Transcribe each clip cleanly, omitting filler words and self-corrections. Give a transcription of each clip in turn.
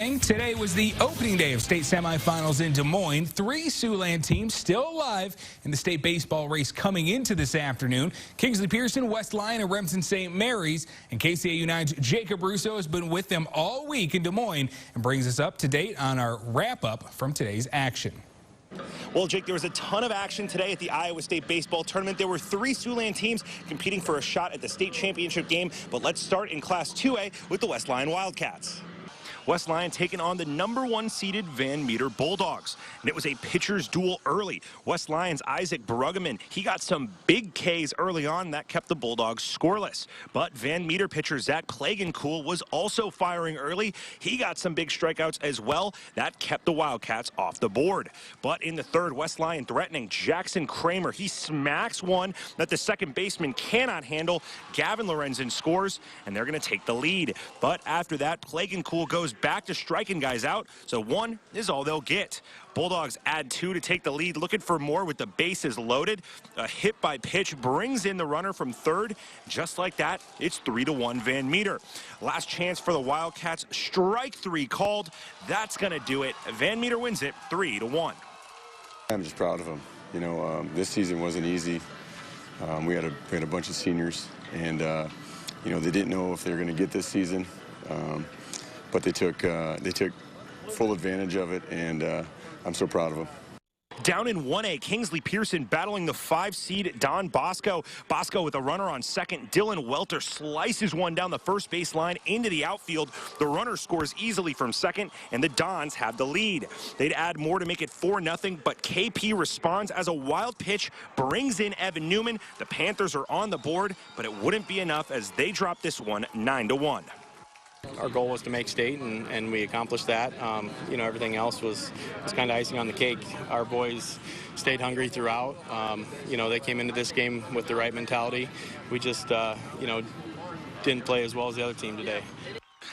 morning. Today was the opening day of state semifinals in Des Moines. 3 Siouxland teams still alive in the state baseball race coming into this afternoon. Kingsley Pearson, West Lyon, and REMSEN St. Mary's. And KCAU-9's Jacob Russo has been with them all week in Des Moines and brings us up to date on our wrap-up from today's action. Well, Jake, there was a ton of action today at the Iowa State Baseball Tournament. There were 3 Siouxland teams competing for a shot at the state championship game. But let's start in Class 2A with the West Lyon Wildcats. West Lyon taking on the #1 seeded Van Meter Bulldogs. And it was a pitcher's duel early. West Lyon's Isaac Bruggeman, he got some big Ks early on. That kept the Bulldogs scoreless. But Van Meter pitcher Zach Plagencool was also firing early. He got some big strikeouts as well. That kept the Wildcats off the board. But in the third, West Lyon threatening Jackson KRAMER. He smacks one that the second baseman cannot handle. Gavin Lorenzen scores, and they're going to take the lead. But after that, Plagencool goes back to striking guys out, so 1 is all they'll get. Bulldogs add 2 to take the lead, looking for more with the bases loaded. A hit by pitch brings in the runner from third. Just like that, it's 3-1 Van Meter. Last chance for the Wildcats. Strike 3 called. That's going to do it. Van Meter wins it 3-1. I'm just proud of them. You know, this season wasn't easy. We had a bunch of seniors, and you know, they didn't know if they were going to get this season. But they took full advantage of it, and I'm so proud of them. Down in 1A, Kingsley Pearson battling the 5 seed Don Bosco. Bosco with a runner on second. Dylan Welter slices one down the first base line into the outfield. The runner scores easily from second, and the Dons have the lead. They'd add more to make it 4-0, but KP responds as a wild pitch brings in Evan Newman. The Panthers are on the board, but it wouldn't be enough as they drop this one 9-1. Our goal was to make state, and we accomplished that. You know, everything else was kind of icing on the cake. Our boys stayed hungry throughout. You know, they came into this game with the right mentality. We just, you know, didn't play as well as the other team today.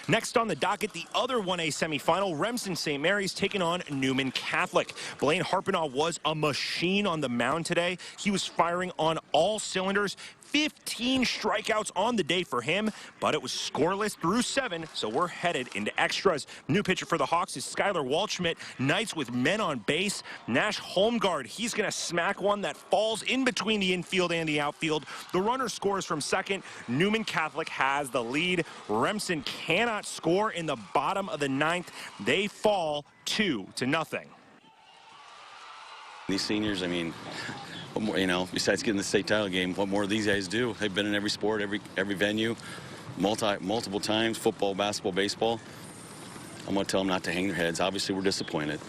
Next on the docket, the other 1A semifinal, REMSEN St. Mary's taking on NEWMAN Catholic. Blaine HARPENAU was a machine on the mound today. He was firing on all cylinders. 15 strikeouts on the day for him, but it was scoreless through 7, so we're headed into extras. New pitcher for the Hawks is Skylar Waldschmidt. Knights with men on base. Nash Holmgard, he's going to smack one that falls in between the infield and the outfield. The runner scores from second. NEWMAN Catholic has the lead. REMSEN cannot score in the bottom of the 9th. They fall 2-0. These seniors, I mean, you know, besides getting the state title game, what more do these guys do? They've been in every sport, every venue, multiple times, football, basketball, baseball. I'm going to tell them not to hang their heads. Obviously, we're disappointed.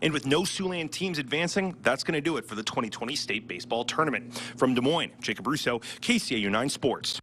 And with no Siouxland teams advancing, that's going to do it for the 2020 State Baseball Tournament. From Des Moines, Jacob Russo, KCAU-9 Sports.